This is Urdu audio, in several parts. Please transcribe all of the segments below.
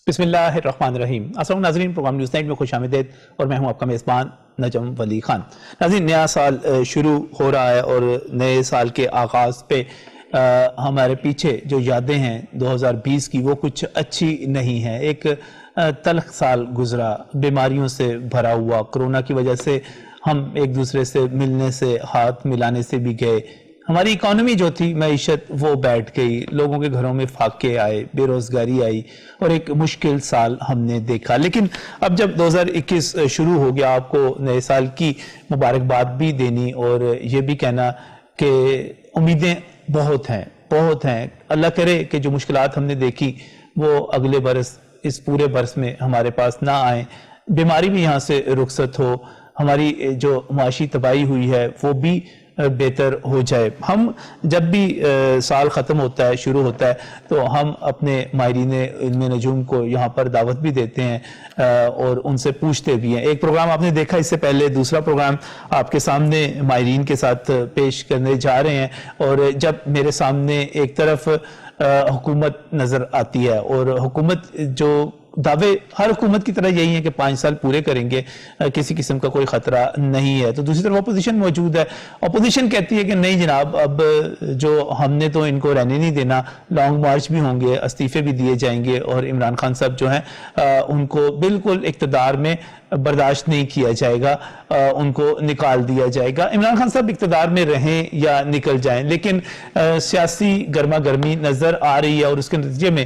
بسم اللہ الرحمن الرحیم. السلام ناظرین، پروگرام نیوز نائٹ میں خوش آمدید اور میں ہوں آپ کا میزبان نجم ولی خان. ناظرین، نیا سال شروع ہو رہا ہے اور نئے سال کے آغاز پہ ہمارے پیچھے جو یادیں ہیں 2020 کی وہ کچھ اچھی نہیں ہیں. ایک تلخ سال گزرا، بیماریوں سے بھرا ہوا. کرونا کی وجہ سے ہم ایک دوسرے سے ملنے سے، ہاتھ ملانے سے بھی گئے. ہماری اکانومی جو تھی، معیشت، وہ بیٹھ گئی. لوگوں کے گھروں میں فاقے آئے، بے روزگاری آئی اور ایک مشکل سال ہم نے دیکھا. لیکن اب جب 2021 شروع ہو گیا، آپ کو نئے سال کی مبارکباد بھی دینی اور یہ بھی کہنا کہ امیدیں بہت ہیں. اللہ کرے کہ جو مشکلات ہم نے دیکھی وہ اگلے برس، اس پورے برس میں ہمارے پاس نہ آئیں. بیماری بھی یہاں سے رخصت ہو. ہماری جو معاشی تباہی ہوئی ہے وہ بھی بہتر ہو جائے. ہم جب بھی سال ختم ہوتا ہے، شروع ہوتا ہے، تو ہم اپنے ماہرین علم نجوم کو یہاں پر دعوت بھی دیتے ہیں اور ان سے پوچھتے بھی ہیں. ایک پروگرام آپ نے دیکھا اس سے پہلے، دوسرا پروگرام آپ کے سامنے ماہرین کے ساتھ پیش کرنے جا رہے ہیں. اور جب میرے سامنے ایک طرف حکومت نظر آتی ہے اور حکومت جو دعوے ہر حکومت کی طرح یہی ہے کہ 5 سال پورے کریں گے، کسی قسم کا کوئی خطرہ نہیں ہے، تو دوسری طرف اپوزیشن موجود ہے. اپوزیشن کہتی ہے کہ نہیں جناب، اب جو ہم نے تو ان کو رہنے نہیں دینا، لانگ مارچ بھی ہوں گے، استعفے بھی دیے جائیں گے اور عمران خان صاحب جو ہیں ان کو بالکل اقتدار میں برداشت نہیں کیا جائے گا، ان کو نکال دیا جائے گا. عمران خان صاحب اقتدار میں رہیں یا نکل جائیں، لیکن سیاسی گرما گرمی نظر آ رہی ہے. اور اس کے نتیجے میں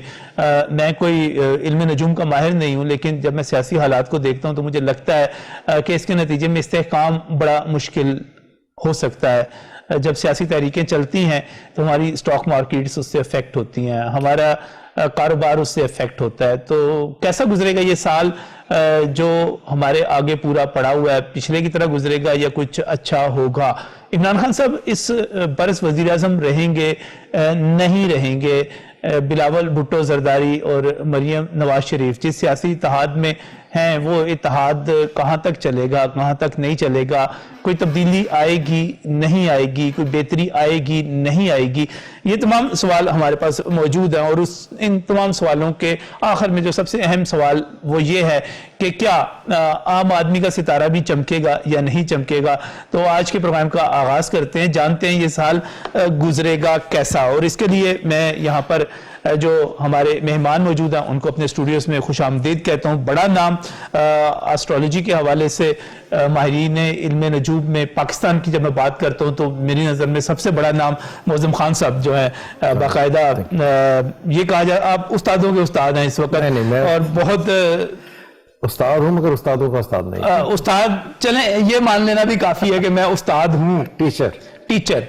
میں کوئی علم نجوم کا ماہر نہیں ہوں، لیکن جب میں سیاسی حالات کو دیکھتا ہوں تو مجھے لگتا ہے کہ اس کے نتیجے میں استحکام بڑا مشکل ہو سکتا ہے. جب سیاسی تحریکیں چلتی ہیں تو ہماری سٹاک مارکیٹس اس سے افیکٹ ہوتی ہیں، ہمارا کاروبار اس سے افیکٹ ہوتا ہے. تو کیسا گزرے گا یہ سال جو ہمارے آگے پورا پڑا ہوا ہے؟ پچھلے کی طرح گزرے گا یا کچھ اچھا ہوگا؟ عمران خان صاحب اس برس وزیر اعظم رہیں گے نہیں رہیں گے؟ بلاول بھٹو زرداری اور مریم نواز شریف جس سیاسی اتحاد میں ہیں، وہ اتحاد کہاں تک چلے گا، کہاں تک نہیں چلے گا؟ کوئی تبدیلی آئے گی نہیں آئے گی؟ کوئی بہتری آئے گی نہیں آئے گی؟ یہ تمام سوال ہمارے پاس موجود ہیں. اور ان تمام سوالوں کے آخر میں جو سب سے اہم سوال وہ یہ ہے کہ کیا عام آدمی کا ستارہ بھی چمکے گا یا نہیں چمکے گا؟ تو آج کے پروگرام کا آغاز کرتے ہیں، جانتے ہیں یہ سال گزرے گا کیسا. اور اس کے لیے میں یہاں پر جو ہمارے مہمان موجود ہیں ان کو اپنے اسٹوڈیوز میں خوش آمدید کہتا ہوں. بڑا نام اسٹرالوجی کے حوالے سے ماہرین علم نجوم میں پاکستان کی جب میں بات کرتا ہوں تو میری نظر میں سب سے بڑا نام معظم خان صاحب جو ہیں، باقاعدہ یہ کہا جائے آپ استادوں کے استاد ہیں اس وقت، اور بہت استاد ہوں مگر استادوں کا استاد نہیں. استاد چلیں یہ مان لینا بھی کافی ہے کہ میں استاد ہوں. ٹیچر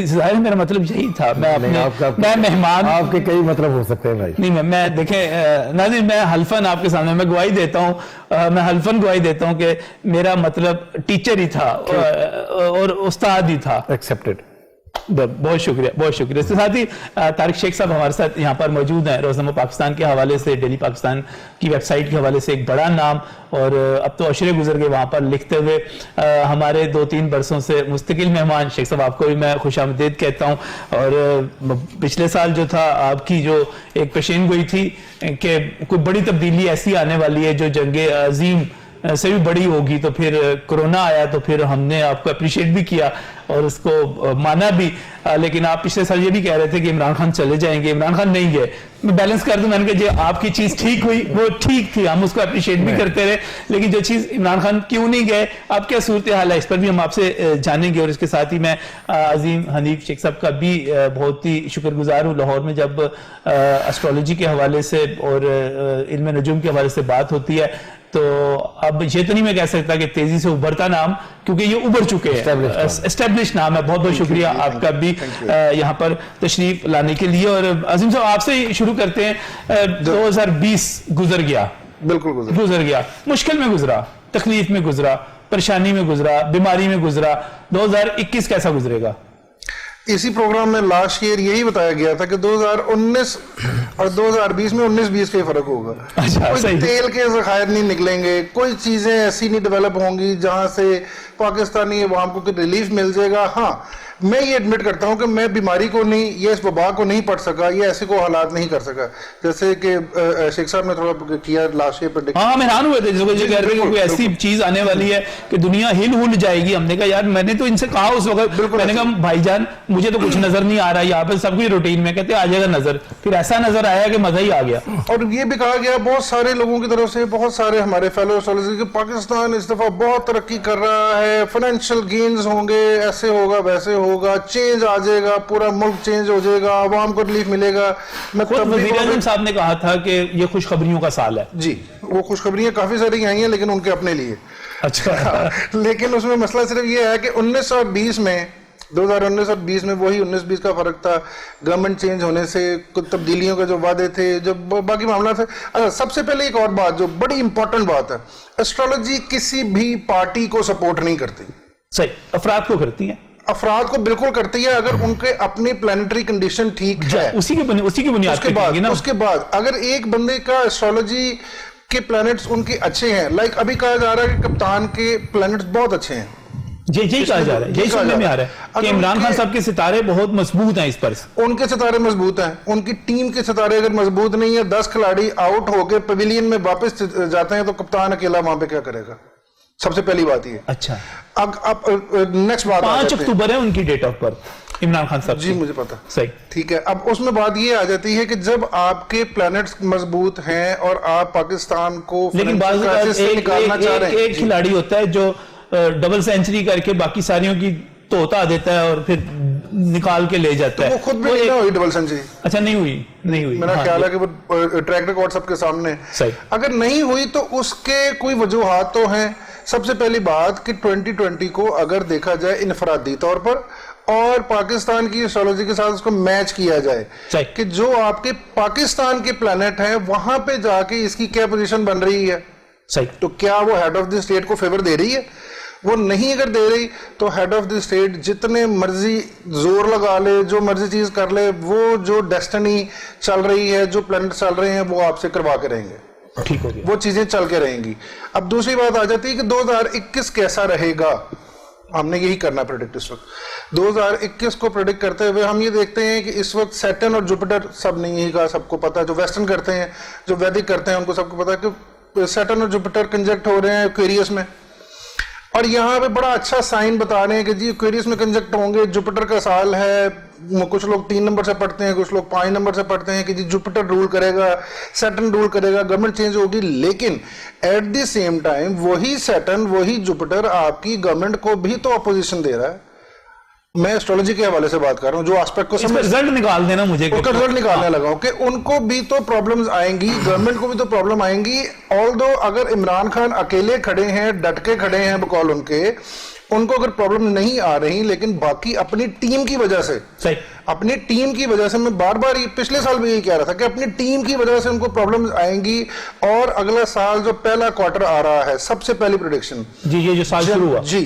ظاہر میرا مطلب یہی تھا. میں مہمان، آپ کے کئی مطلب ہو سکتے ہیں بھائی. نہیں، میں دیکھیں ناظرین، میں حلفاً آپ کے سامنے میں گواہی دیتا ہوں، میں حلفاً گواہی دیتا ہوں کہ میرا مطلب ٹیچر ہی تھا اور استاد ہی تھا. ایکسپٹڈ. بہت شکریہ، بہت شکریہ. اس کے ساتھ ہی طارق شیخ صاحب ہمارے ساتھ یہاں پر موجود ہیں. روزنامہ پاکستان کے حوالے سے، ڈیلی پاکستان کی ویب سائٹ کے حوالے سے ایک بڑا نام، اور اب تو عشرے گزر گئے وہاں پر لکھتے ہوئے. ہمارے 2-3 برسوں سے مستقل مہمان شیخ صاحب، آپ کو بھی میں خوش آمدید کہتا ہوں. اور پچھلے سال جو تھا آپ کی جو ایک پیشین گوئی تھی کہ کوئی بڑی تبدیلی ایسی آنے والی ہے جو جنگ عظیم سے بھی بڑی ہوگی، تو پھر کرونا آیا تو پھر ہم نے آپ کو اپریشیٹ بھی کیا اور اس کو مانا بھی. لیکن آپ پچھلے سال یہ بھی کہہ رہے تھے کہ عمران خان چلے جائیں گے. عمران خان نہیں گئے. میں بیلنس کر دوں، میں نے کہا جی آپ کی چیز ٹھیک ہوئی، وہ ٹھیک تھی، ہم اس کو اپریشیٹ بھی کرتے رہے، لیکن جو چیز عمران خان کیوں نہیں گئے، اب کیا صورتحال ہے، اس پر بھی ہم آپ سے جانیں گے. اور اس کے ساتھ ہی میں عظیم حنیف شیخ صاحب کا بھی بہت ہی شکر گزار ہوں. لاہور میں جب اسٹرالوجی کے حوالے سے اور علم نجوم کے حوالے سے بات ہوتی ہے تو اب یہ تو نہیں میں کہہ سکتا کہ تیزی سے ابھرتا نام، کیونکہ یہ ابھر چکے ہیں، اسٹیبلش نام ہے. بہت بہت شکریہ آپ کا بھی یہاں پر تشریف لانے کے لیے. اور عظیم صاحب آپ سے شروع کرتے ہیں. 2020 گزر گیا، بالکل گزر گیا، مشکل میں گزرا، تکلیف میں گزرا، پریشانی میں گزرا، بیماری میں گزرا. 2021 کیسا گزرے گا؟ اسی پروگرام میں لاسٹ ایئر یہی بتایا گیا تھا کہ 2019 اور 2020 میں 19-20 کا ہی فرق ہوگا. کوئی تیل کے ذخائر نہیں نکلیں گے، کوئی چیزیں ایسی نہیں ڈیولپ ہوں گی جہاں سے پاکستانی عوام کو ریلیف مل جائے گا. ہاں میں یہ ایڈمٹ کرتا ہوں کہ میں بیماری کو نہیں یا اس وبا کو نہیں پڑھ سکا یا ایسے کو حالات نہیں کر سکا. جیسے کہ شیخ صاحب نے تھوڑا کیا لاسٹ ایئر پہ. ہاں حیران ہوئے تھے جو کہہ رہے کوئی ایسی چیز آنے والی ہے کہ دنیا ہل جائے گی. ہم نے کہا یار میں نے تو ان سے کہا اس وقت, میں نے کہا بھائی جان مجھے تو کچھ نظر نہیں آ رہا, یہاں پہ سب کچھ روٹین میں, کہتے آ جائے گا نظر. پھر ایسا نظر آیا کہ مزہ ہی آ گیا. اور یہ بھی کہا گیا بہت سارے لوگوں کی طرف سے, بہت سارے ہمارے فیلو اسٹرالوجر کہ پاکستان اس دفعہ بہت ترقی کر رہا ہے, فائنینشیل گینز ہوں گے, ایسے ہوگا ویسے ہوگا, چینج آ جائے گا, پورا ملک چینج ہو جائے گا, عوام کو ریلیف ملے گا. وزیر اعظم صاحب نے کہا تھا کہ یہ خوشخبریوں کا سال ہے. جی وہ خوشخبریاں کافی ساری آئی ہیں لیکن ان کے اپنے لیے. اچھا لیکن اس میں مسئلہ صرف یہ ہے کہ 19 اور 20 میں 2019 اور 20 میں وہی 19-20 کا فرق تھا. گورنمنٹ چینج ہونے سے کچھ تبدیلیوں کے جو وعدے تھے, جو باقی معاملات تھے. اچھا سب سے پہلے ایک اور بات جو بڑی امپورٹنٹ بات ہے, اسٹرالوجی کسی بھی پارٹی کو سپورٹ نہیں کرتی. صحیح, افراد کو کرتی ہیں. افراد کو بالکل کرتی ہے اگر ان کے اپنی پلانیٹری کنڈیشن ٹھیک ہے. اسی کی بنیاد پہ اس کے بعد اگر ایک بندے کا اسٹرالوجی کے پلانٹس ان کے اچھے ہیں, لائک ابھی کہا جا رہا ہے کہ کپتان کے پلانٹس بہت اچھے ہیں, یہی کہا جا رہا ہے, یہی سننے میں آ رہا ہے کہ عمران خان صاحب کے ستارے بہت مضبوط ہیں. اس پر ان کے ستارے مضبوط ہیں, ان کی ٹیم کے ستارے اگر مضبوط نہیں ہے, 10 کھلاڑی آؤٹ ہو کے پیویلین میں واپس جاتے ہیں تو کپتان اکیلا وہاں پہ کیا کرے گا؟ سب سے پہلی بات یہ. اچھا اب نیکسٹ بات 5 اکتوبر ہے ان کی date of birth Imran Khan صاحب. جی مجھے پتا. صحیح ٹھیک ہے. اب اس میں بات یہ آ جاتی ہے کہ جب آپ کے پلانٹس مضبوط ہیں اور آپ پاکستان کو لیکن بعض نکالنا چاہ رہے ہیں, ایک کھلاڑی ہوتا ہے جو ڈبل سینچری کر کے باقی ساریوں کی توتا دیتا ہے اور پھر نکال کے لے جاتا ہے. وہ خود بھی نہیں ہوئی ڈبل سینچری. اچھا نہیں ہوئی. میرا خیال ہے کہ وہ ٹریک ریکارڈ سب کے سامنے. صحیح. اگر نہیں ہوئی تو اس کے کوئی وجوہات تو ہیں. سب سے پہلی بات کہ 2020 کو اگر دیکھا جائے انفرادی طور پر اور پاکستان کی اسٹرالوجی کے ساتھ اس کو میچ کیا جائے کہ جو آپ کے پاکستان کے پلانٹ ہیں وہاں پہ جا کے اس کی کیا پوزیشن بن رہی ہے, تو کیا وہ ہیڈ آف دی اسٹیٹ کو فیور دے رہی ہے؟ وہ نہیں اگر دے رہی تو ہیڈ آف دی اسٹیٹ جتنے مرضی زور لگا لے, جو مرضی چیز کر لے, وہ جو ڈیسٹنی چل رہی ہے, جو پلانٹ چل رہے ہیں وہ آپ سے کروا کے رہیں گے. ٹھیک ہو گیا, وہ چیزیں چل کے رہیں گی. اب دوسری بات آ جاتی ہے کہ 2021 کیسا رہے گا. ہم نے یہی کرنا پریڈکٹ اس وقت. 2021 کو پریڈکٹ کرتے ہوئے ہم یہ دیکھتے ہیں کہ اس وقت سیٹرن اور جوپیٹر, سب نے یہی کہا, سب کو پتا, جو ویسٹرن کرتے ہیں, جو ویدک کرتے ہیں, ان کو سب کو پتا کہ سیٹرن اور جوپیٹر کنجکٹ ہو رہے ہیں ایکویریس میں. اور یہاں پہ بڑا اچھا سائن بتا رہے ہیں کہ جی ایکویریس میں کنجکٹ ہوں گے, جوپیٹر کا سال ہے. کچھ لوگ 3 نمبر سے پڑھتے ہیں, کچھ لوگ 5 نمبر سے پڑھتے ہیں کہ جی جوپیٹر رول کرے گا, سیٹرن رول کرے گا, گورنمنٹ چینج ہوگی. لیکن ایٹ دی سیم ٹائم وہی سیٹرن, وہی جوپیٹر آپ کی گورنمنٹ کو بھی تو اپوزیشن دے رہا ہے. میں اسٹرالوجی کے حوالے سے بات کر رہا ہوں, جو آسپیکٹ کو سمجھ رزلٹ نکال دینا مجھے, اس کا رزلٹ نکالنے لگا ہوں کہ ان کو بھی تو پرابلمز آئیں گی, گورنمنٹ کو بھی تو پرابلم آئیں گی. آلدو اگر عمران خان اکیلے کھڑے ہیں, ڈٹ کے کھڑے ہیں بقول ان کو اگر پرابلم نہیں آ رہی, لیکن باقی اپنی ٹیم کی وجہ سے, اپنی ٹیم کی وجہ سے, میں بار بار پچھلے سال بھی یہی کہہ رہا تھا کہ اپنی ٹیم کی وجہ سے ان کو پرابلمز آئیں گی. اور اگلا سال جو پہلا کوارٹر آ رہا ہے, سب سے پہلی پریڈکشن, جی یہ جو سال شروع ہوا, جی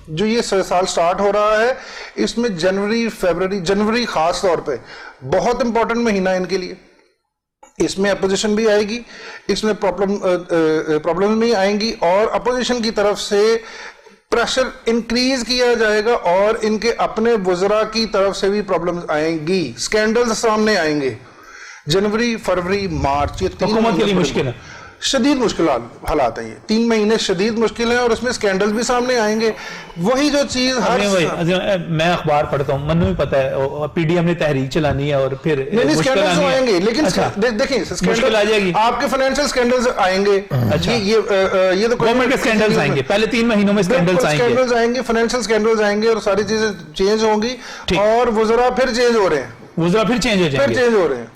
جو یہ سال سٹارٹ ہو رہا ہے, اس میں جنوری, فیبرری, جنوری خاص طور پہ بہت امپورٹنٹ مہینہ ان کے لیے. اس میں اپوزیشن بھی آئے گی, اس میں پرابلم بھی آئیں گی, اور اپوزیشن کی طرف سے پریشر انکریز کیا جائے گا, اور ان کے اپنے وزراء کی طرف سے بھی پرابلمز آئیں گی, سکینڈلز سامنے آئیں گے. جنوری, فروری, مارچ, یہ 3 حکومت کے لیے مشکل ہے, شدید مشکل حالات ہیں. یہ 3 مہینے شدید مشکل ہیں, اور اس میں سکینڈلز بھی سامنے آئیں گے. وہی جو چیز میں اخبار پڑھتا ہوں, منو بھی پتا ہے, پی ڈی ایم نے تحریک چلانی ہے, اور پھر سکینڈلز آئیں گے. لیکن دیکھیں مشکل آ جائے گی, آپ کے فائنینشیل سکینڈلز آئیں گے. یہ تو گورنمنٹ کے سکینڈلز آئیں گے, پہلے 3 مہینوں میں سکینڈلز آئیں گے, فائنینشیل سکینڈلز آئیں گے, اور ساری چیزیں چینج ہوں گی, اور وزراء پھر چینج ہو رہے ہیں, وزراء پھر چینج ہو جائیں گے,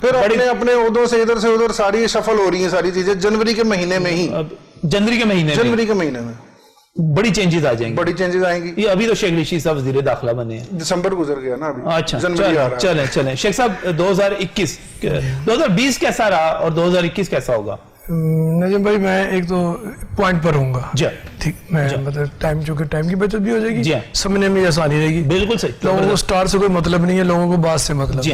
پھر اپنے عہدوں سے ادھر سے ادھر ساری شفل ہو رہی ہیں ساری چیزیں. جنوری کے مہینے میں ہی, جنوری کے مہینے میں بڑی چینجز آ جائیں گی, بڑی چینجز آئیں گی. یہ ابھی تو شیخ رشید صاحب وزیر داخلہ بنے ہیں, دسمبر گزر گیا نا ابھی. اچھا چلیں شیخ صاحب, 2020 کیسا رہا اور 2021 کیسا ہوگا؟ نجم بھائی میں ایک تو پوائنٹ پر ہوں گا, جی ٹھیک, میں مطلب ٹائم, چونکہ ٹائم کی بچت بھی ہو جائے گی, جی سمجھنے میں آسانی رہے گی. بالکل صحیح, لوگوں کو سٹار سے کوئی مطلب نہیں ہے, لوگوں کو بات سے مطلب. جی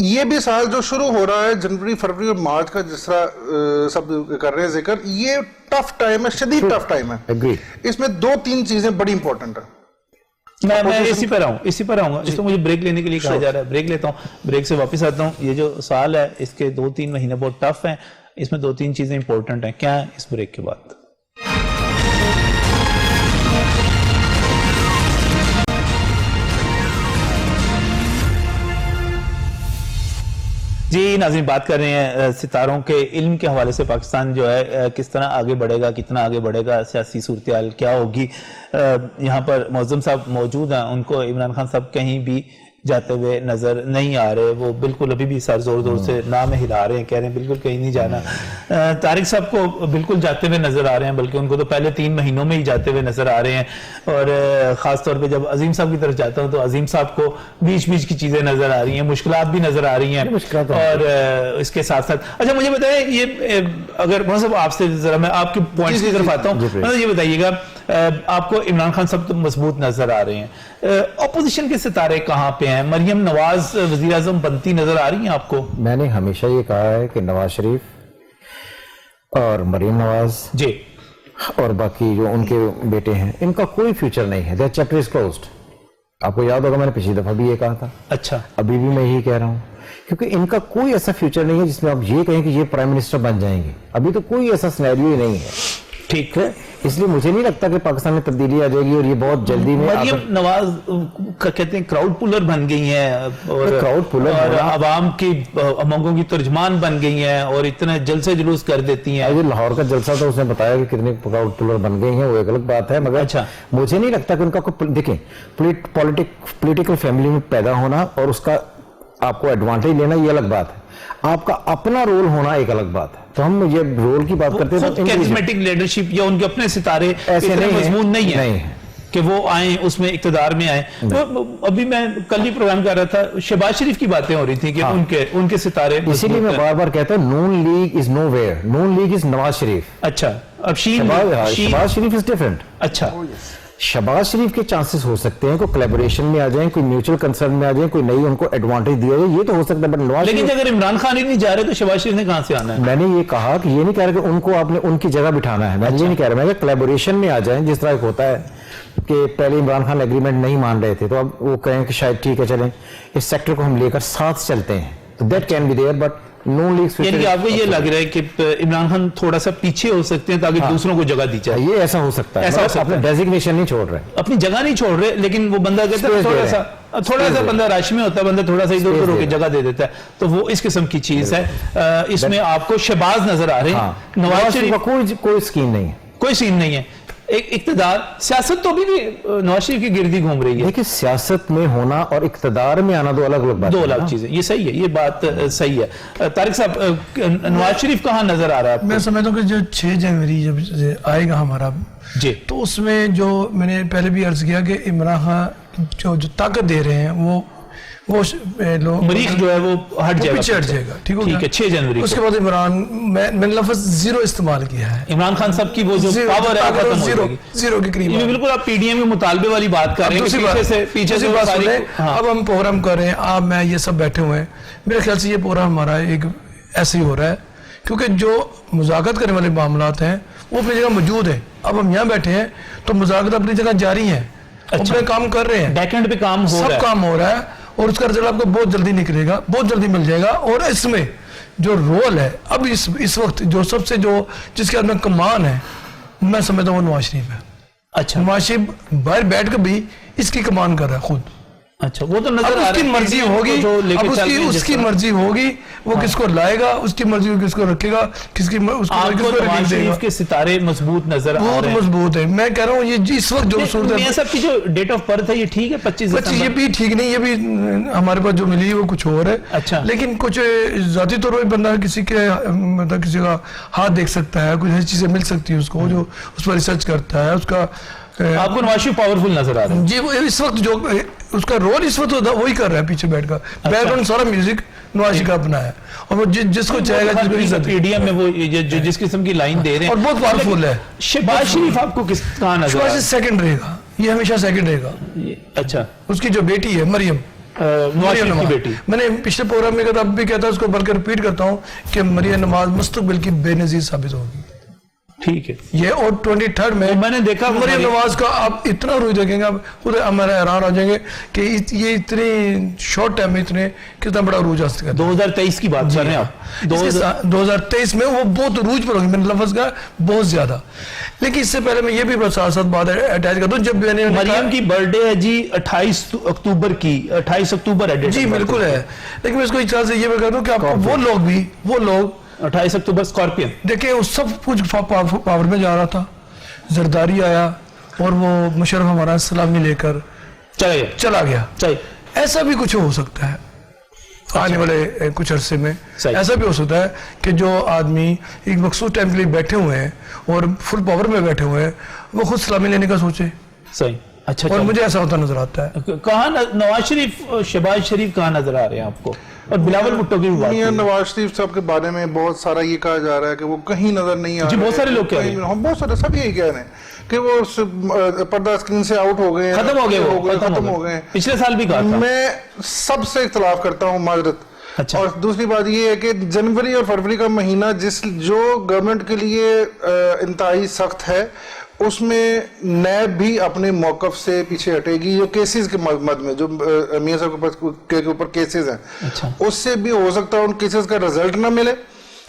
یہ بھی سال جو شروع ہو رہا ہے جنوری فروری اور مارچ کا، جس طرح سب کر رہے ہیں ذکر، یہ ٹف ٹائم ہے، شدید ٹف ٹائم ہے. اس میں 2-3 چیزیں بڑی امپورٹنٹ ہیں. میں اسی پر آؤں گا. اس کو مجھے بریک لینے کے لیے کہا جا رہا ہے، بریک لیتا ہوں، بریک سے واپس آتا ہوں. یہ جو سال ہے اس کے 2-3 مہینے بہت ٹف ہیں، اس میں 2-3 چیزیں امپورٹنٹ ہیں. کیا ہیں اس بریک کے بعد؟ جی ناظرین، بات کر رہے ہیں ستاروں کے علم کے حوالے سے. پاکستان جو ہے کس طرح آگے بڑھے گا، کتنا آگے بڑھے گا، سیاسی صورتحال کیا ہوگی. یہاں پر معظم صاحب موجود ہیں، ان کو عمران خان صاحب کہیں بھی جاتے ہوئے نظر نہیں آ رہے. وہ بالکل ابھی بھی سر زور سے نام ہلا رہے ہیں، کہہ رہے ہیں بالکل کہیں نہیں جانا. طارق صاحب کو بالکل جاتے ہوئے نظر آ رہے ہیں، بلکہ ان کو تو پہلے 3 مہینوں میں ہی جاتے ہوئے نظر آ رہے ہیں. اور خاص طور پہ جب عظیم صاحب کی طرف جاتا ہوں تو عظیم صاحب کو بیچ کی چیزیں نظر آ رہی ہیں، مشکلات بھی نظر آ رہی ہیں. اور اس کے ساتھ ساتھ اچھا مجھے بتائیں، یہ اگر صاحب آپ سے ذرا میں آپ کے پوائنٹس کی طرف آتا ہوں، یہ بتائیے گا آپ کو عمران خان صاحب تو مضبوط نظر آ رہے ہیں، اپوزیشن کے ستارے کہاں پہ ہیں؟ مریم نواز وزیر اعظم بنتی نظر آ رہی ہیں آپ کو؟ میں نے ہمیشہ یہ کہا ہے کہ نواز شریف اور مریم نواز جی اور باقی جو ان کے بیٹے ہیں، ان کا کوئی فیوچر نہیں ہے. Their chapter is closed. آپ کو یاد ہوگا میں نے پچھلی دفعہ بھی یہ کہا تھا، اچھا ابھی بھی میں یہی کہہ رہا ہوں، کیونکہ ان کا کوئی ایسا فیوچر نہیں ہے جس میں آپ یہ کہیں کہ یہ پرائم منسٹر بن جائیں گے. ابھی تو کوئی ایسا سینیریو ہی نہیں ہے. ٹھیک ہے، اس لیے مجھے نہیں لگتا کہ پاکستان میں تبدیلی آ جائے گی، اور یہ بہت جلدی میں. مریم نواز کہتے ہیں کراؤڈ پولر بن گئی ہیں، اور عوام کی امنگوں کی ترجمان بن گئی ہیں، اور اتنے جلسے جلوس کر دیتی ہیں. یہ لاہور کا جلسہ تو اس نے بتایا کہ کتنے کراؤڈ پولر بن گئی ہیں، وہ ایک الگ بات ہے. مگر مجھے نہیں لگتا کہ ان کا کوئی، دیکھیں پولیٹیکل فیملی میں پیدا ہونا اور اس کا آپ کو ایڈوانٹیج لینا یہ الگ بات ہے، آپ کا اپنا رول ہونا ایک الگ بات ہے. تو ہم یہ رول کی بات کرتے ہیں، کیریزمیٹک لیڈرشپ یا ان کے اپنے ستارے اتنے مضمون نہیں ہیں کہ وہ آئیں اس میں اقتدار میں آئیں. ابھی میں کل ہی پروگرام کر رہا تھا، شہباز شریف کی باتیں ہو رہی تھی کہ ان کے ستارے، اسی لیے میں بار بار کہتا ہوں Noon league is nowhere, Noon league is Nawaz Sharif. اچھا اب شہباز شریف از ڈیفرنٹ. اچھا شہباز شریف کے چانسز ہو سکتے ہیں کوئی کلیبوریشن میں آ جائیں، کوئی میوچل کنسرن میں آ جائیں، کوئی نئی ان کو ایڈوانٹیج دیا جائے، یہ تو ہو سکتا ہے. بٹ نواز، لیکن اگر عمران خان ہی نہیں جا رہے تو شہباز شریف نے کہاں سے آنا ہے؟ میں نے یہ کہا کہ یہ نہیں کہہ رہا کہ ان کو آپ نے ان کی جگہ بٹھانا ہے، میں یہ نہیں کہہ رہا، میں کہ کلیبوریشن میں آ جائیں. جس طرح ایک ہوتا ہے کہ پہلے عمران خان ایگریمنٹ نہیں مان رہے تھے تو اب وہ کہیں کہ شاید ٹھیک ہے چلیں اس سیکٹر کو ہم لے کر ساتھ چلتے ہیں، تو that can be there. But یعنی کہ آپ کو یہ لگ رہا ہے کہ عمران خان تھوڑا سا پیچھے ہو سکتے ہیں تاکہ دوسروں کو جگہ دی جائے؟ یہ ایسا ہو سکتا ہے، اپنا ڈیزگنیشن نہیں چھوڑ رہے، اپنی جگہ نہیں چھوڑ رہے، لیکن وہ بندہ کہتا ہے تھوڑا سا بندہ رش میں ہوتا ہے، بندہ تھوڑا سا ادھر ادھر ہو کے جگہ دے دیتا ہے. تو وہ اس قسم کی چیز ہے. اس میں آپ کو شہباز نظر آ رہے ہیں، نواز شریف کا کوئی سکیم نہیں ہے، کوئی سین نہیں ہے. ایک اقتدار، سیاست تو بھی نواز شریف کی گردی گھوم رہی ہے. لیکن سیاست میں ہونا اور اقتدار میں آنا دو الگ الگ بات، دو الگ چیزیں. یہ صحیح ہے، یہ بات صحیح ہے. طارق صاحب، نواز شریف کہاں نظر آ رہا ہے؟ میں سمجھتا ہوں کہ جو 6 جنوری جب آئے گا ہمارا جی، تو اس میں جو میں نے پہلے بھی عرض کیا کہ عمران خان جو طاقت دے رہے ہیں وہ مریخ جو ہے وہ ہٹ جائے گا. ٹھیک ہے 6 جنوری. اس کے بعد عمران، میں نے لفظ زیرو استعمال کیا ہے. عمران خان صاحب کی وہ جو پاور ہے ختم ہو جائے گی، زیرو کے قریب. یہ بالکل آپ پی ڈی ایم کے مطالبے والی بات کر رہے ہیں. پیچھے سے بات سن رہے ہیں. اب ہم پروگرام کر رہے ہیں، آپ میں یہ سب بیٹھے ہوئے ہیں. میرے خیال سے یہ پروگرام ہمارا ایک ایسے ہی ہو رہا ہے کیونکہ جو مذاکرات کرنے والے معاملات ہیں وہ اپنی جگہ موجود ہیں. اب ہم یہاں بیٹھے ہیں تو مذاکرات اپنی جگہ جاری ہیں، اپنے کام کر رہے ہیں، بیک اینڈ پہ کام ہو رہا ہے، سب کام ہو رہا ہے، اور اس کا رزلٹ آپ کو بہت جلدی نکلے گا، بہت جلدی مل جائے گا. اور اس میں جو رول ہے اب اس وقت جو سب سے جو جس کے ہاتھ میں کمان ہے، میں سمجھتا ہوں وہ نواز شریف ہے. اچھا، نواز شریف باہر بیٹھ کر بھی اس کی کمان کر رہا ہے خود. اچھا، وہ تو نظر اس کی مرضی ہوگی، اس کی مرضی ہوگی وہ کس کو لائے گا، اس کی مرضی کس کو رکھے گا، کس کی نواز شریف کے ستارے مضبوط نظر آ رہے ہیں، بہت مضبوط ہے. میں کہہ رہا ہوں یہ اس وقت جو صورت ہے، میاں صاحب کی جو ڈیٹ آف برتھ ہے یہ ٹھیک ہے 25 یہ بھی ٹھیک نہیں، یہ بھی ہمارے پاس جو ملی ہے وہ کچھ اور ہے. اچھا، لیکن کچھ ذاتی طور پر بندہ کسی کے مطلب کسی کا ہاتھ دیکھ سکتا ہے، کچھ ایسی چیزیں مل سکتی ہیں اس کو جو اس پر ریسرچ کرتا ہے. اس کا آپ کو نواز شریف پاورفل نظر آ رہا ہے؟ جی، وہ اس وقت جو اس کا رول اس وقت وہی کر رہا ہے پیچھے بیٹھ کر. بیک گراؤنڈ سارا میوزک نواز شریف کا اپنا ہے، اور وہ جس کو چاہے گا پی ڈی ایم میں وہ جس قسم کی لائن دے رہے ہیں، اور بہت پاورفل ہے. شہباز شریف آپ کو کس کہاں نظر آ رہا ہے؟ سیکنڈ رہے گا، یہ ہمیشہ سیکنڈ رہے گا. اچھا، اس کی جو بیٹی ہے مریم، نواز شریف کی بیٹی. میں نے پچھلے پروگرام میں کہا تھا, اب بھی کہتا ہوں, اس کو بلکہ ریپیٹ کرتا ہوں کہ مریم نواز مستقبل کی بے نظیر ثابت ہوگی. ٹھیک ہے یہ, اور 23 میں نے دیکھا مریم نواز کا آپ اتنا روئی دیکھیں گے, آپ خود ہمارے حیران ہو جائیں گے کہ یہ اتنی شارٹ ٹائم میں اتنے کتنا بڑا عروج حاصل کرتا ہے. 2023 کی بات کر رہے ہیں آپ. 2023 میں وہ بہت عروج پر ہوگی, میں نے لفظ کا بہت زیادہ. لیکن اس سے پہلے میں یہ بھی ساتھ ساتھ بات اٹیچ کرتا ہوں, جب میں نے مریم کی برتھ ڈے ہے جی 28 اکتوبر کی, 28 اکتوبر ہے جی بالکل ہے. لیکن میں اس کو ایک طرح سے یہ بھی کہتا ہوں کہ آپ وہ لوگ 28 اکتوبر اسکارپین دیکھیں, وہ سب کچھ پاور میں جا رہا تھا, زرداری آیا اور وہ مشرف ہمارا سلامی لے کر چلا گیا. ایسا بھی کچھ ہو سکتا ہے آنے والے کچھ عرصے میں. ایسا بھی ہو سکتا ہے کہ جو آدمی ایک مخصوص ٹائم کے لیے بیٹھے ہوئے ہیں اور فل پاور میں بیٹھے ہوئے ہیں, وہ خود سلامی لینے کا سوچے. صحیح. اچھا, اور مجھے ایسا ہوتا نظر آتا ہے. کہاں نواز شریف, شہباز شریف کہاں نظر آ رہے ہیں آپ کو؟ اور بلاول بھٹو کی بات ہے. نواز شریف صاحب کے بارے میں بہت سارا یہ کہا جا رہا ہے کہ وہ کہیں نظر نہیں آ رہے. جی بہت سارے لوگ کہہ رہے ہیں, بہت سارے سب یہی کہہ رہے ہیں کہ وہ پردہ اسکرین سے آؤٹ ہو گئے, ختم ہو گئے. پچھلے سال بھی کہا تھا. میں سب سے اختلاف کرتا ہوں, معذرت. اور دوسری بات یہ ہے کہ جنوری اور فروری کا مہینہ جو گورنمنٹ کے لیے انتہائی سخت ہے, اس میں نیب بھی اپنے موقف سے پیچھے ہٹے گی. جو کیسز کے مد میں جو میاں صاحب کے اوپر کیسز ہیں, اس سے بھی ہو سکتا ہے ان کیسز کا رزلٹ نہ ملے.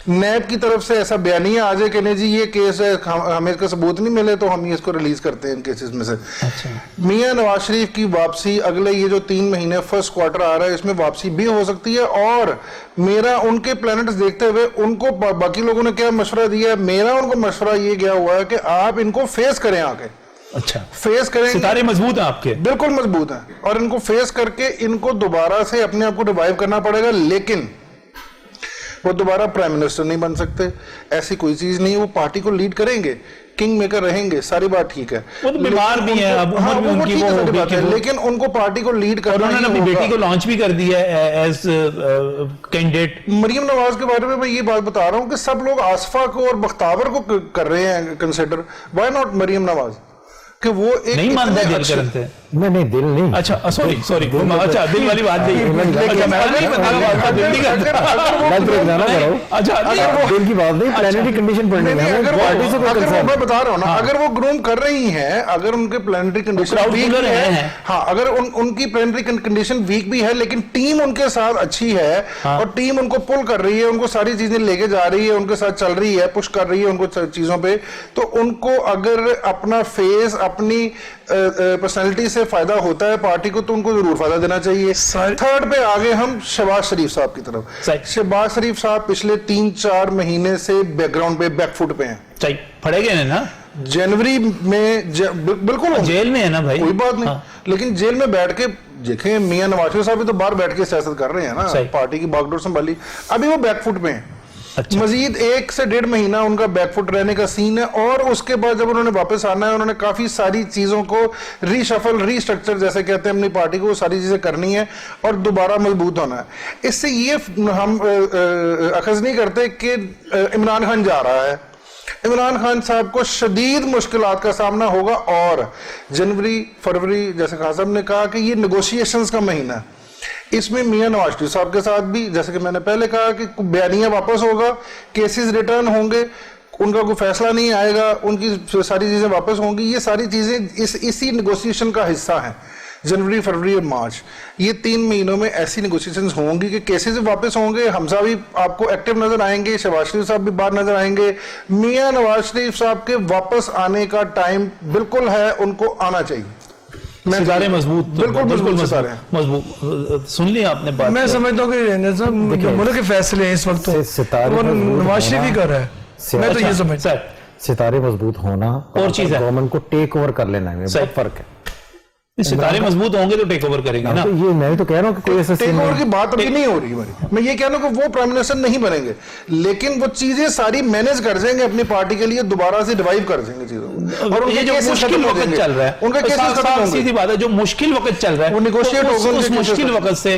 نیب کی طرف سے ایسا بیانیہ آ جائے کہ نہیں جی یہ کیس ہے, ہمیں اس کا ثبوت نہیں ملے تو ہم اس کو ریلیز کرتے ہیں ان کیسز میں سے. میاں نواز شریف کی واپسی اگلے یہ جو 3 مہینے فرسٹ کوارٹر آ رہا ہے, اس میں واپسی بھی ہو سکتی ہے. اور میرا ان کے پلانٹس دیکھتے ہوئے ان کو باقی لوگوں نے کیا مشورہ دیا ہے, میرا ان کو مشورہ یہ گیا ہوا ہے کہ آپ ان کو فیس کریں آ کے. اچھا, فیس کریں. ستارے مضبوط ہیں آپ کے, بالکل مضبوط ہیں, اور ان کو فیس کر کے ان کو دوبارہ سے اپنے آپ کو ریوائیو کرنا پڑے گا. لیکن وہ دوبارہ پرائم منسٹر نہیں بن سکتے, ایسی کوئی چیز نہیں. وہ پارٹی کو لیڈ کریں گے, کنگ میکر رہیں گے, ساری بات ٹھیک ہے. وہ تو بیمار بھی ہیں, اب عمر بھی ان کی وہ بات ہے, لیکن ان کو پارٹی کو لیڈ کرنا انہوں نے اپنی بیٹی کو لانچ بھی کر دیا ہے ایز کینڈیڈیٹ. مریم نواز کے بارے میں یہ بات بتا رہا ہوں کہ سب لوگ آصفہ کو اور بختاور کو کر رہے ہیں consider, Y not Maryam Nawaz, کہ وہ ایک نہیں مانتا دل کرتے. نہیں دل نہیں. اچھا سوری اچھا دل والی بات نہیں. دل کی بات نہیں, پلانٹری کنڈیشن پڑھنے میں میں بتا رہا ہوں نا, اگر وہ گروم کر رہی ہیں, اگر ان کے پلانٹری کنڈیشن ویک ہے, ہاں اگر ان کی پلانٹری کنڈیشن ویک بھی ہے, لیکن ٹیم ان کے ساتھ اچھی ہے اور ٹیم ان کو پل کر رہی ہے, ان کو ساری چیزیں لے کے جا رہی ہے, ان کے ساتھ چل رہی ہے, پش کر رہی ہے ان کو چیزوں پہ, تو ان کو اگر اپنا فیس اپنی پرسنالٹی سے فائدہ ہوتا ہے پارٹی کو, تو ان کو ضرور فائدہ دینا چاہیے. تھرڈ پہ آگے ہم شہباز شریف صاحب کی طرف. شہباز شریف صاحب پچھلے 3-4 مہینے سے بیک گراؤنڈ پہ, بیک فٹ پہ ہیں. پڑے گئے نا جنوری میں, بالکل جیل میں ہے نا بھائی, کوئی بات نہیں, لیکن جیل میں بیٹھ کے دیکھیں, میاں نواز شریف صاحب بھی تو باہر بیٹھ کے سیاست کر رہے ہیں نا, پارٹی کی باغ ڈور سنبھالی, ابھی وہ بیک فٹ پہ ہیں. مزید 1 سے 1.5 مہینہ ان کا بیک فٹ رہنے کا سین ہے, اور اس کے بعد جب انہوں نے واپس آنا ہے, انہوں نے کافی ساری چیزوں کو ری شفل, ری اسٹرکچر جیسے کہتے ہیں اپنی پارٹی کو, وہ ساری چیزیں کرنی ہے اور دوبارہ مضبوط ہونا ہے. اس سے یہ ہم اخذ نہیں کرتے کہ عمران خان جا رہا ہے. عمران خان صاحب کو شدید مشکلات کا سامنا ہوگا, اور جنوری فروری جیسے خان صاحب نے کہا کہ یہ نیگوشیشنز کا مہینہ ہے. اس میں میاں نواز شریف صاحب کے ساتھ بھی, جیسے کہ میں نے پہلے کہا, کہ بیانیہ واپس ہوگا, کیسز ریٹرن ہوں گے, ان کا کوئی فیصلہ نہیں آئے گا, ان کی ساری چیزیں واپس ہوں گی. یہ ساری چیزیں اسی نیگوشیشن کا حصہ ہیں. جنوری فروری اور مارچ, یہ 3 مہینوں میں ایسی نیگوشیشنز ہوں گی کہ کیسز واپس ہوں گے. حمزہ بھی آپ کو ایکٹیو نظر آئیں گے, شہباز شریف صاحب بھی باہر نظر آئیں گے. میاں نواز شریف صاحب کے واپس آنے کا ٹائم بالکل ہے, ان کو آنا چاہیے. ستارے مضبوط, بالکل مضبوط. سن لیا آپ نے بات. میں سمجھتا ہوں کہ جو ملک کے فیصلے ہیں اس وقت وہ نواز شریف ہی کر رہا ہے. میں تو یہ سمجھتا ہوں ستارے مضبوط ہونا اور چیز ہے, گورنمنٹ کو ٹیک اوور کر لینا ہے, بہت فرق ہے. ستارے مضبوط ہوں گے تو ٹیک اوور کریں گے نا. یہ میں تو کہہ رہا ہوں کہ کوئی ایسا ٹیک اوور کی بات ابھی نہیں ہو رہی. میں یہ کہہ رہا ہوں کہ وہ پرائم منسٹر نہیں بنیں گے, لیکن وہ چیزیں ساری مینیج کر جائیں گے اپنی پارٹی کے لیے, دوبارہ سے ریوائیو کر دیں گے چیزوں. اور یہ جو مشکل وقت چل رہا ہے, ان کا کیسز ختم ہوں گے. سیدھی بات ہے, جو مشکل وقت چل رہا ہے, وہ نیگوشیٹ ہوگا, اس مشکل وقت سے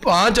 5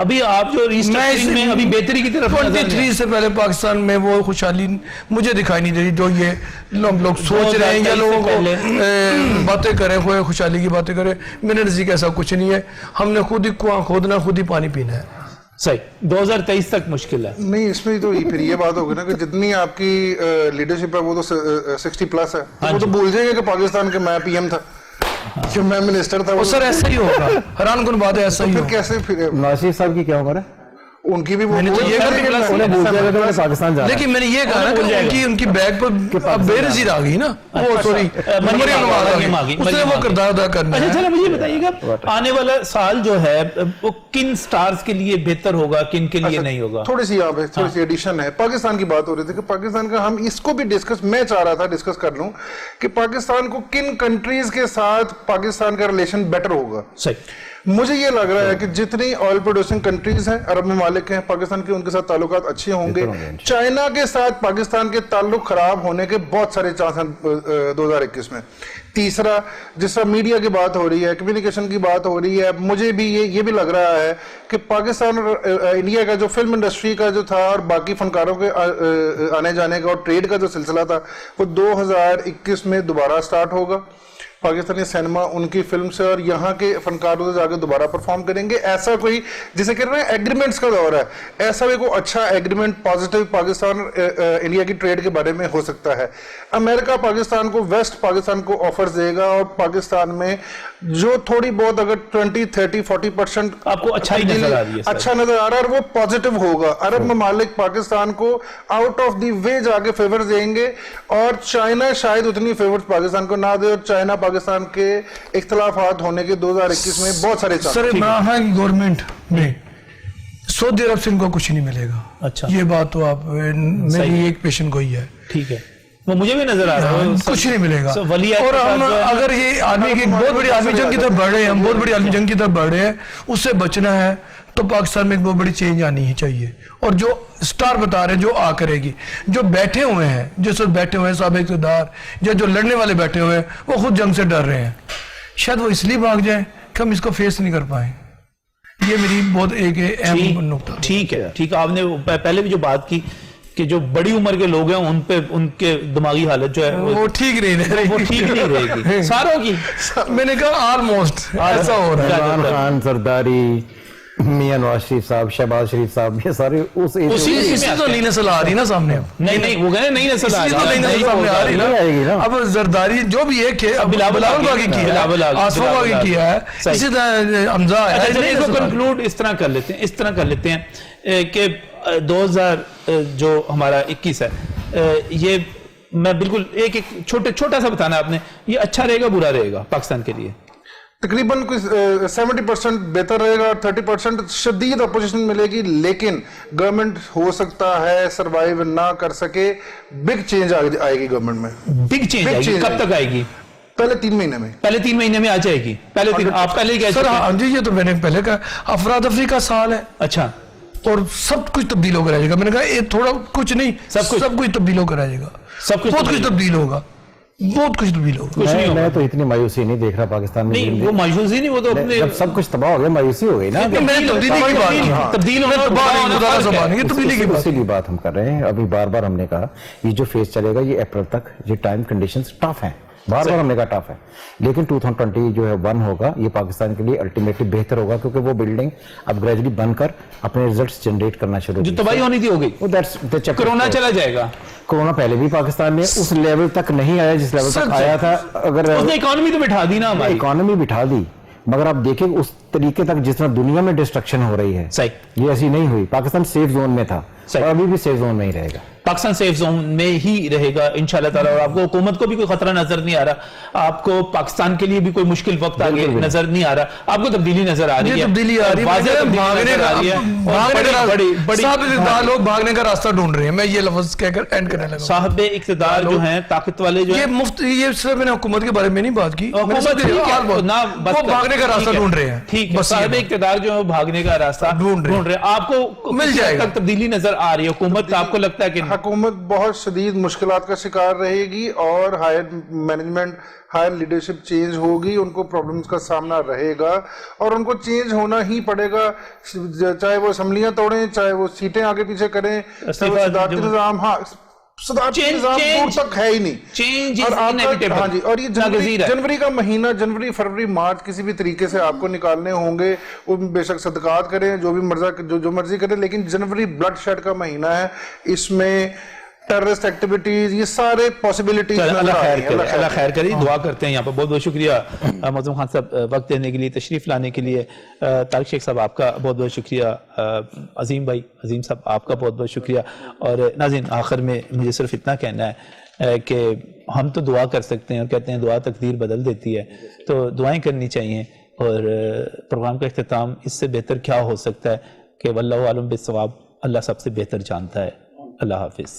ابھی آپ جو ریسٹرکچرنگ میں ابھی بہتری کی طرف 23 سے پہلے پاکستان میں وہ خوشحالی مجھے دکھائی نہیں دے رہی جو یہ لوگ سوچ رہے ہیں یا لوگوں کو باتیں کریں خوشحالی کی باتیں کریں. میرے نزدیک ایسا کچھ نہیں ہے. ہم نے خود ہی کنواں کھودنا خود ہی پانی پینا ہے. صحیح 2023 تک مشکل ہے. نہیں اس میں تو پھر یہ بات ہوگی نا کہ جتنی آپ کی لیڈرشپ ہے وہ تو 60+ ہے, وہ تو بھول جائیں گے کہ پاکستان کے میں پی ایم تھا, کہ میں منسٹر تھا. سر ایسا ہی ہوگا, حیران کن بات ہے, ایسا ہی پھر ہوگا. کیسے پھر نواز شریف صاحب کی کیا عمر ہے؟ ان کی بھی پاکستان جا, لیکن میں نے یہ کہا نا کہ ان کی بیگ پر بے نظیر آ گئی نا, وہ سوری مریم نواز آ گئی, اس نے وہ کردار ادا کرنا ہے. چلو مجھے بتائیے گا آنے والا سال جو ہے وہ کن سٹارز کے لیے بہتر ہوگا, کن کے لیے نہیں ہوگا؟ تھوڑی سی یہاں پہ تھوڑی سی ایڈیشن ہے. پاکستان کی بات ہو رہی تھی کہ پاکستان کا ہم اس کو بھی ڈسکس, میں چاہ رہا تھا ڈسکس کر لوں کہ پاکستان کو کن کنٹریز کے ساتھ پاکستان کا ریلیشن بیٹر ہوگا. صحیح. مجھے یہ لگ رہا ہے کہ جتنی آئل پروڈیوسنگ کنٹریز ہیں, عرب ممالک ہیں پاکستان کے, ان کے ساتھ تعلقات اچھے ہوں گے. چائنا کے ساتھ پاکستان کے تعلق خراب ہونے کے بہت سارے چانس ہیں 2021 میں. تیسرا, جس طرح میڈیا کی بات ہو رہی ہے, کمیونیکیشن کی بات ہو رہی ہے, مجھے بھی یہ بھی لگ رہا ہے کہ پاکستان اور انڈیا کا جو فلم انڈسٹری کا جو تھا اور باقی فنکاروں کے آنے جانے کا اور ٹریڈ کا جو سلسلہ تھا وہ 2021 میں دوبارہ سٹارٹ ہوگا. پاکستانی سینما ان کی فلم سے اور یہاں کے فنکاروں سے جا کے دوبارہ پرفارم کریں گے. ایسا کوئی جسے کہہ رہے ہیں ایگریمنٹس کا دور ہے, ایسا بھی کوئی اچھا ایگریمنٹ پازیٹیو پاکستان انڈیا کی ٹریڈ کے بارے میں ہو سکتا ہے. امریکہ پاکستان کو, ویسٹ پاکستان کو آفرز دے گا اور پاکستان میں جو تھوڑی بہت اگر 20-30-40% آپ کو اچھا ہی نظر آ رہی ہے, اچھا نظر آ رہا ہے اور وہ پازیٹیو ہوگا. عرب ممالک پاکستان کو آؤٹ آف دی وے جا کے فیور دیں گے اور چائنا شاید اتنی فیور پاکستان کو نہ دے, اور چائنا پاکستان کے اختلافات ہونے کے 2021 میں بہت سارے چانس. سر عمران خان کی گورنمنٹ میں سعودی عرب سے ان کو کچھ نہیں ملے گا. اچھا, یہ بات تو آپ میری ایک پیشن گوئی ہے. ٹھیک ہے, وہ مجھے بھی نظر آ رہا ہے کچھ نہیں ملے گا. اور ہم اگر یہ آدمی کی بہت بڑی عالمی جنگ کی طرف بڑھ رہے ہیں, ہم بہت بڑی عالمی جنگ کی طرف بڑھ رہے ہیں, اس سے بچنا ہے تو پاکستان میں ایک بہت بڑی چینج آنی ہی چاہیے. اور جو سٹار بتا رہے ہیں جو آ کرے گی, جو بیٹھے ہوئے ہیں, جو سب بیٹھے ہوئے ہیں سابق اقتدار یا جو لڑنے والے بیٹھے ہوئے ہیں, وہ خود جنگ سے ڈر رہے ہیں. شاید وہ اس لیے بھاگ جائیں کہ ہم اس کو فیس نہیں کر پائیں. یہ میری بہت ایک اہم نقطہ. ٹھیک ہے, ٹھیک ہے. آپ نے پہلے بھی جو بات کی کہ جو بڑی عمر کے لوگ ہیں ان پہ ان کے دماغی حالت جو ہے وہ ٹھیک نہیں رہے, وہ ٹھیک نہیں رہے گی ساروں کی. میں نے کہا آلموسٹ ایسا ہو رہا ہے. عمران خان, زرداری, میاں نواز شریف صاحب, شہباز شریف صاحب, یہ سارے اسی تو نئی نسل آ رہی نا سامنے. نہیں وہ کہہ رہے نئی نسل آ رہی نا. اب زرداری جو بھی ایک ہے, بلاول باغی کیا ہے, آصف باغی کیا ہے, اسی طرح حمزہ ہے. اس کو کنکلوڈ اس طرح کر لیتے ہیں کہ 2000 جو ہمارا 21 ہے, یہ میں بالکل ایک چھوٹا سا بتانا آپ نے, یہ اچھا رہے گا برا رہے گا پاکستان کے لیے؟ تقریباً 70% بہتر رہے گا اور 30% شدید اپوزیشن ملے گی, لیکن گورنمنٹ ہو سکتا ہے سروائیو نہ کر سکے. بگ چینج آئے گی گورنمنٹ میں. بگ چینج آئے گی, کب تک آئے گی؟ پہلے 3 مہینے میں. پہلے 3 مہینے میں آ جائے گی. آپ پہلے ہی کہہ سر ہاں جی, یہ تو میں نے پہلے کہا افراتفری کا سال ہے. اچھا, اور سب کچھ تبدیل ہو کر آ جائے گا. میں نے کہا یہ تھوڑا کچھ نہیں, سب کچھ تبدیل ہو کر آ جائے گا. بہت کچھ تبدیل ہوگا, بہت کچھ تبدیل ہوگا. میں تو اتنی مایوسی نہیں دیکھ رہا پاکستان میں. نہیں وہ مایوسی نہیں, وہ تو اپنے جب سب کچھ تباہ ہو گیا مایوسی ہو گئی نا. تبدیلی کی بات ہم کر رہے ہیں. ابھی بار بار ہم نے کہا یہ جو فیز چلے گا یہ اپریل تک, یہ ٹائم کنڈیشنز ٹف ہیں, بار بار ہم نے کہا ٹف ہے, لیکن 2020 جو ہے 1 ہوگا, یہ پاکستان کے لیے الٹیمیٹلی بہتر ہوگا کیونکہ وہ بلڈنگ اب گریجولی بن کر اپنے ریزلٹس جنریٹ کرنا شروع. جو تباہی ہونی تھی ہو گئی, کرونا چلا جائے گا. کورونا پہلے بھی پاکستان میں اس لیول تک نہیں آیا جس لیول تک آیا تھا. اگر اس نے اکانومی تو بٹھا دی نا, ہماری اکانومی بٹھا دی, مگر آپ دیکھیں اس طریقے تک جس طرح دنیا میں ڈسٹرکشن ہو رہی ہے, یہ ایسی نہیں ہوئی. پاکستان سیف زون میں تھا اور ابھی بھی سیف زون میں ہی رہے گا. پاکستان سیف زون میں ہی رہے گا انشاءاللہ تعالی. اور آپ کو حکومت کو بھی کوئی خطرہ نظر نہیں آ رہا, آپ کو پاکستان کے لیے بھی کوئی مشکل وقت آگے نظر نہیں آ رہا, آپ کو تبدیلی نظر آ رہی ہے. تبدیلی آ رہی ہے, لوگ بھاگنے کا راستہ ڈھونڈ رہے ہیں. میں یہ لفظ کہہ کر اینڈ کرنے لگا. صاحب اقتدار جو ہیں, طاقت والے جو ہیں, یہ صرف میں نے حکومت کے بارے میں نہیں بات کی, وہ بھاگنے کا راستہ ڈھونڈ رہے ہیں. ٹھیک ہے, صاحب اقتدار جو ہے بھاگنے کا راستہ ڈھونڈ رہے ہیں, آپ کو مل جائے گا, تبدیلی نظر آ رہی ہے حکومت کا, آپ کو لگتا ہے کہ حکومت بہت شدید مشکلات کا شکار رہے گی اور higher management higher leadership change ہوگی, ان کو پرابلمز کا سامنا رہے گا اور ان کو چینج ہونا ہی پڑے گا, چاہے وہ اسمبلیاں توڑیں, چاہے وہ سیٹیں آگے پیچھے کریں, صدارتی نظام, ہاں صدارتی نظام دور تک ہے ہی نہیں. اور ہاں جی, اور یہ جنوری کا مہینہ, جنوری فروری مارچ کسی بھی طریقے سے آپ کو نکالنے ہوں گے, وہ بے شک صدقات کریں, جو بھی جو مرضی کریں, لیکن جنوری بلڈ شیڈ کا مہینہ ہے, اس میں ٹیررسٹ ایکٹیویٹیز, یہ سارے پاسبلٹیز. اللہ خیر کرے, دعا کرتے ہیں. یہاں پر بہت بہت شکریہ معظم خان صاحب وقت دینے کے لیے, تشریف لانے کے لیے. طارق شیخ صاحب آپ کا بہت بہت شکریہ. عظیم بھائی, عظیم صاحب آپ کا بہت بہت شکریہ. اور ناظرین, آخر میں مجھے صرف اتنا کہنا ہے کہ ہم تو دعا کر سکتے ہیں, اور کہتے ہیں دعا تقدیر بدل دیتی ہے, تو دعائیں کرنی چاہیے. اور پروگرام کا اختتام اس سے بہتر کیا ہو سکتا ہے کہ واللہ عالم بالصواب, اللہ سب سے بہتر جانتا ہے. اللہ حافظ.